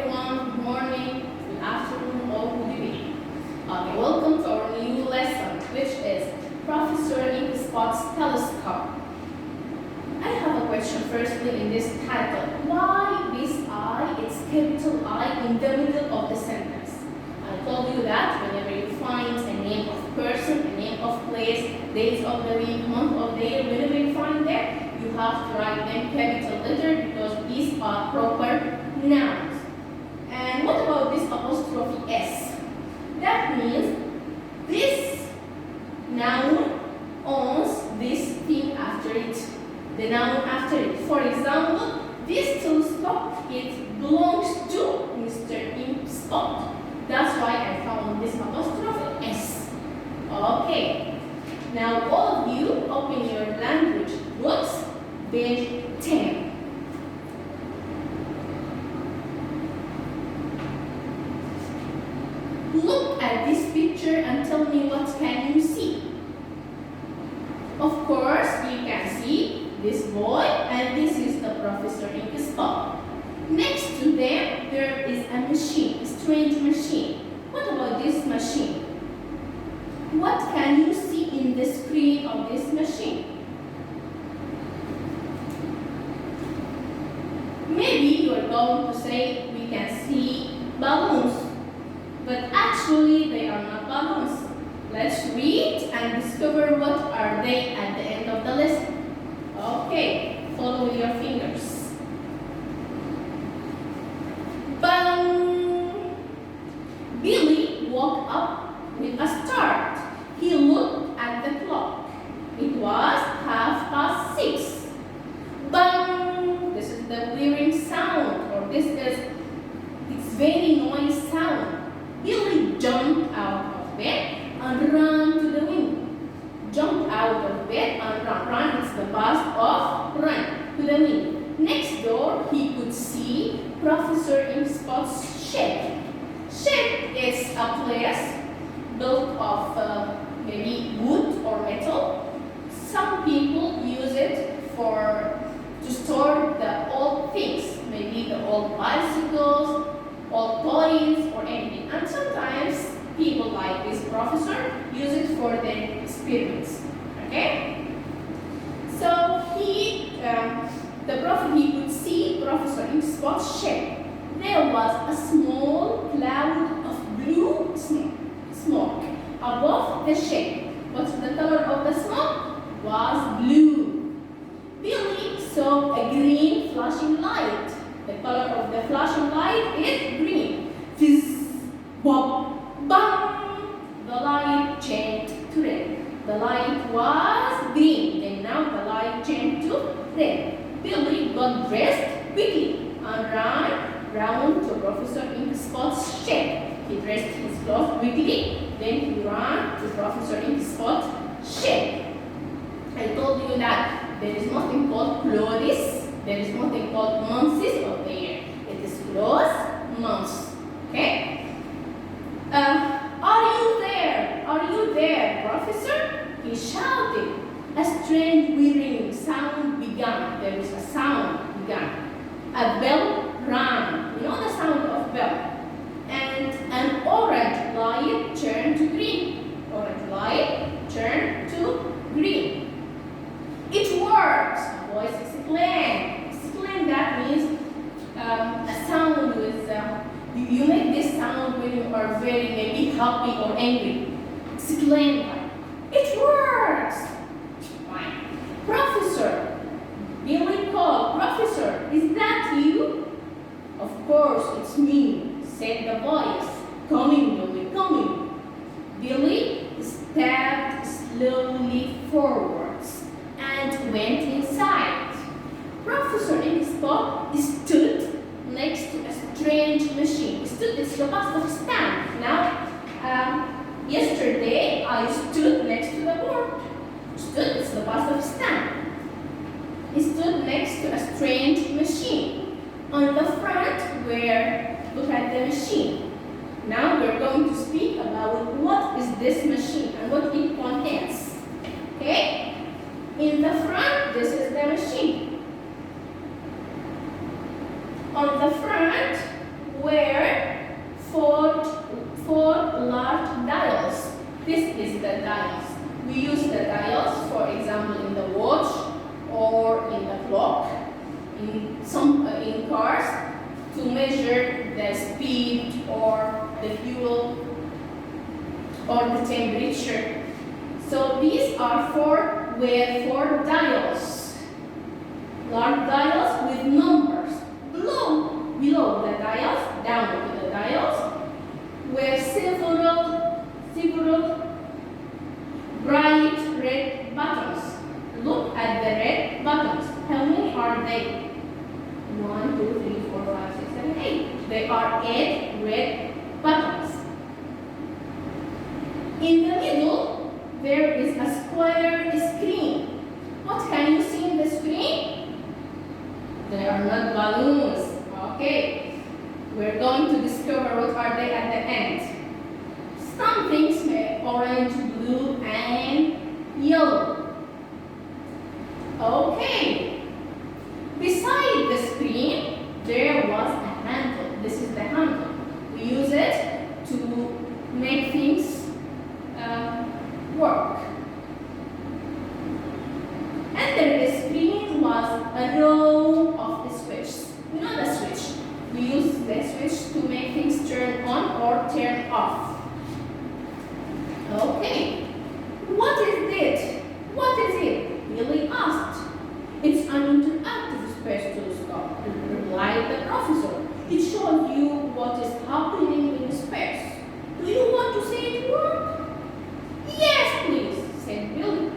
everyone. Good morning, good afternoon, or good evening. Okay, welcome to our new lesson, which is Professor Inkspot's telescope. I have a question firstly in this title. Why this I? It's capital I in the middle of the sentence. I told you that whenever you find a name of person, a name of place, days of the week, month of the year, whenever you find there, you have to write them capital letter because these are proper nouns. And what about this apostrophe S? That means this noun owns this thing after it, the noun after it. For example, this telescope, it belongs to Mr. Inkspot. That's why I found this apostrophe S. Okay. Now all of you open your language books, page 10. Look at this picture and tell me what can you see. Of course, you can see this boy and this is the Professor Inkspot. Next to them, there is a machine, a strange machine. What about this machine? What can you see in the screen of this machine? Maybe you are going to say we can see balloons. But actually, they are not balloons. Let's read and discover what are they at the end of the lesson. Okay, follow with your fingers. Bang! Billy woke up with a start. He looked at the clock. It was 6:30. Bang! This is the whirring sound, or it's very noisy sound. Billy jumped out of bed and ran to the window. Jumped out of bed and ran. Run is the past of run to the window. Next door, he could see Professor Inkspot's shed. Shed is a place built of maybe wood or metal. Some people use it to store the old things, maybe the old bicycles, old toys or anything. And sometimes people like this professor use it for their experiments. Okay? So he could see Professor Inkspot's shed. There was a small cloud of blue smoke above the shed. What's the color of the smoke? Was blue. Billy saw a green flashing light. The color of the flashing light is green. Fizz, bob, bang! The light changed to red. The light was green, and now the light changed to red. Billy got dressed quickly and ran round to Professor Inkspot's shed. He dressed his clothes quickly, then he ran to Professor Inkspot's shed. I told you that there is nothing called clothes. There is nothing called months of the year. It is close months. Okay? Are you there? Are you there, Professor? He shouted. A strange whirring sound began. There is a sound began. A bell rang. You know the sound of bell. And an orange light turned to green. Orange light turned to green. It works. A voice exclaimed. That means a sound with you make this sound when you are very maybe happy or angry. Exclaim. It works. Fine. Professor, Billy called. Professor, is that you? Of course, it's me, said the voice. Coming, Billy, coming. Billy stepped slowly forwards and went inside. Professor Inkspot stood next to a strange machine. Stood is the past of stand. Now, yesterday I stood next to the board. Stood is the past of stand. He stood next to a strange machine. On the front, look at the machine. Now we're going to speak about what is this machine and what it contains. Okay? In the front, this is the machine. On the front, where clock in cars to measure the speed or the fuel or the temperature. So these are four dials, large dials with numbers. Below the dials, down to the dials, were several bright red buttons. Look at the red buttons. How many are they? 1, 2, 3, 4, 5, 6, 7, 8. There are 8 red buttons. In the middle, there is a square screen. What can you see in the screen? They are not balloons. Okay. We're going to discover what are they at the end. Some things were orange, blue, and yellow. Okay. Beside the screen, there was a handle. This is the handle. We use it to make things work. Under the screen was a row of switches. You know the switch. We use the switch to make things turn on or turn off. Okay. What is it? What is it? Billy asked. It's an interactive space telescope, replied the professor. It shows you what is happening in space. Do you want to see it work? Yes, please, said Billy.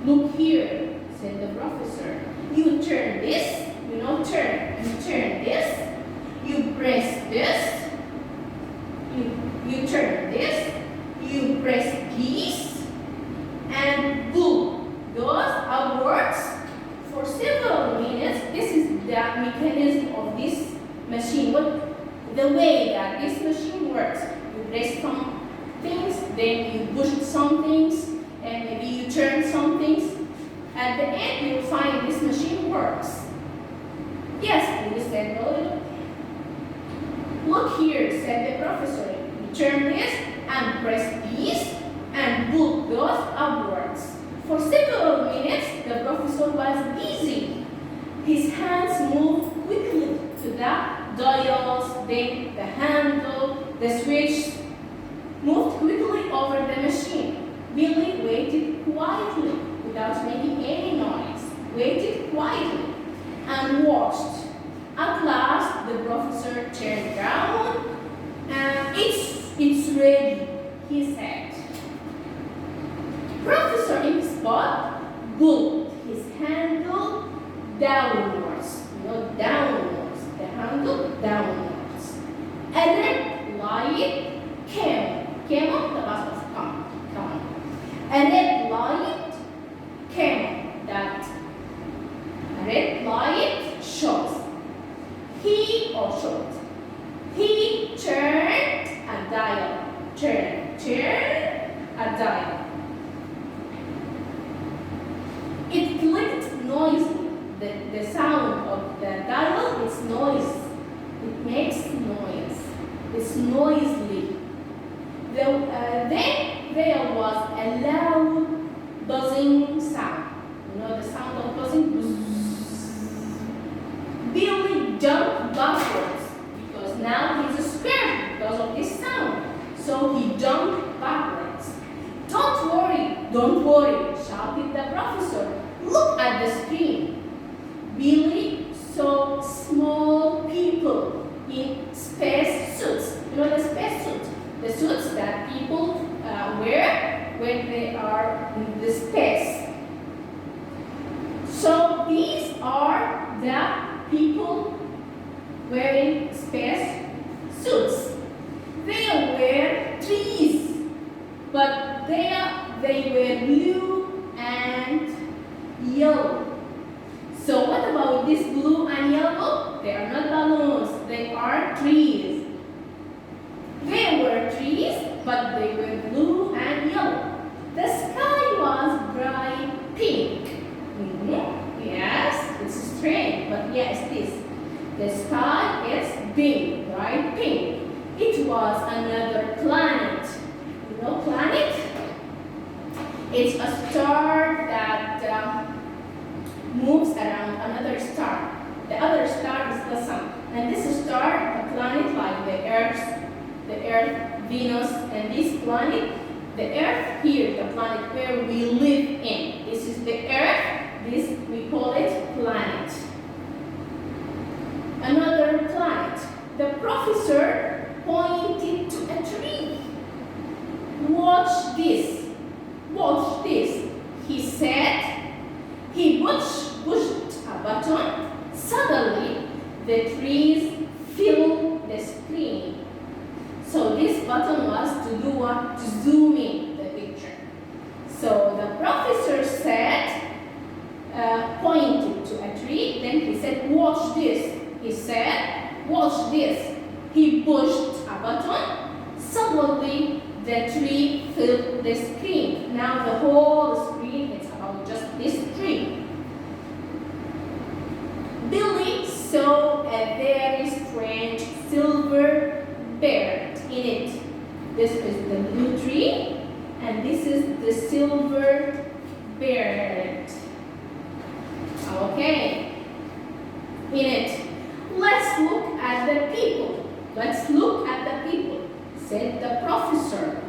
Look here, said the professor. You turn this, turn. You turn this, you press this, you turn this, you press these, and boom, goes upwards for several minutes. This is the mechanism of this machine. The way that this machine works. You press some things, then you push some things, and maybe you turn some things. At the end, you'll find this machine works. Yes, Billy said, well, look here, said the professor. You turn this and press these, and boom goes upwards. For several minutes, the professor was busy. His hands moved quickly to the dials, then the handle, the switch moved quickly over the machine. Billy waited quietly without making any noise. Waited quietly and watched. At last, the professor turned around and it's ready, he said. Professor in the spot pulled his handle downwards. Downwards. The handle downwards. A red light came the bus of come. A red light came. That a red light shows. He turned a dial. Turn a dial. It clicked noisily. The sound of the dial is noise. It makes noise. It's noisily. Then there was a loud buzzing sound. The sound of buzzing. Billy jumped backwards because now he's scared because of this sound. So he jumped backwards. Don't worry, shouted the professor. Look at the screen. Billy saw small people in space suits. The space suits? The suits that people wear when they are in the space. So these are the people wearing space suits. They were trees, but they were blue and yellow. So what about this blue and yellow? They are not balloons, they are trees. They were trees, but they were blue and yellow. The sky was bright pink. Yes, it's strange, but yes, this. The sky is pink, bright pink. It was another planet. Planet? It's a star that moves around star. The other star is the sun. And this star, a planet like the Earth, Venus, and this planet, the Earth here, the planet where we live in. This is the Earth, this we call it planet. Another planet. The professor pointed to a tree. Watch this. Watch this. He said. He pushed a button. Suddenly, the trees filled the screen. So this button was to do what? To zoom in the picture. So the professor said, pointed to a tree. Then he said, watch this. He said, watch this. He pushed a button. Suddenly, the tree filled the screen. Now the whole screen is about just this tree. Billy saw a very strange silver bird in it. This is the blue tree, and this is the silver bird. Okay. In it. Let's look at the people. Let's look at the people, said the professor.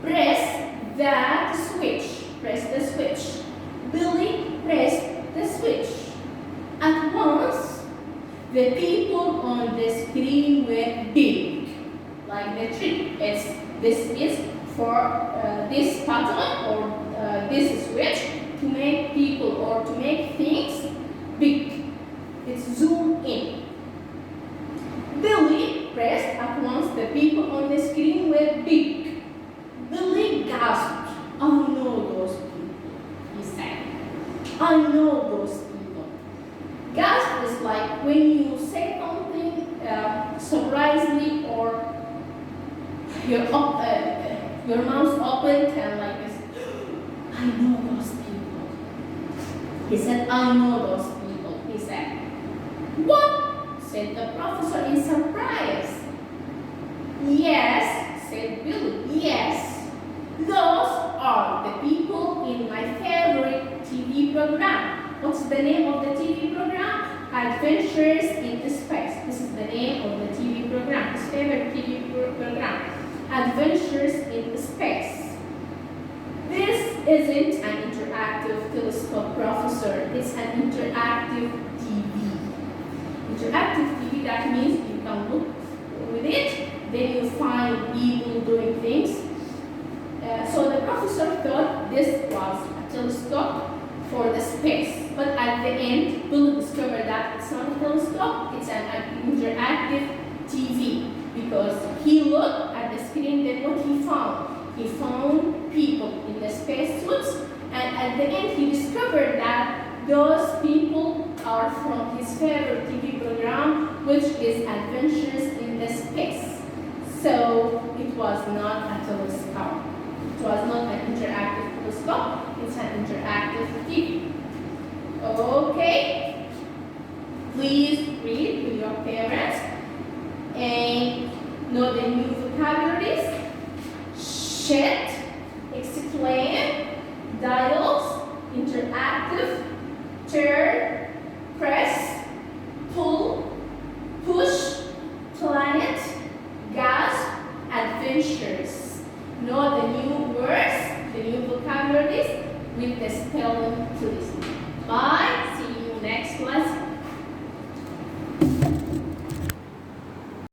Press that switch. Press the switch. Billy pressed the switch. At once, the people on the screen were big, like the tree. This is for this button or this switch to make people or to make things big. It's zoom in. Billy pressed at once. The people on the screen were big. Billy gasped. I know those people, he said. I know those people. Gasp is like when you say something surprisingly or your mouth opened and like this. I know those people. He said, I know those people, he said. What? Said the professor in surprise. Yes, said Billy. Yes. Those are the people in my favorite TV program. What's the name of the TV program? Adventures in Space. This is the name of the TV program, his favorite TV program. Adventures in Space. This isn't an interactive telescope, professor. It's an interactive TV. Interactive TV, that means you can look with it, then you find people doing things. So the professor thought this was a telescope for the space. But at the end, Bill discovered that it's not a telescope, it's an interactive TV. Because he looked at the screen, then what he found? He found people in the spacesuits, and at the end he discovered that those people are from his favorite TV program, which is Adventures in the Space. So it was not a telescope. It was not an interactive telescope, it's an interactive TV. Okay, please read with your parents and know the new vocabularies. Shed,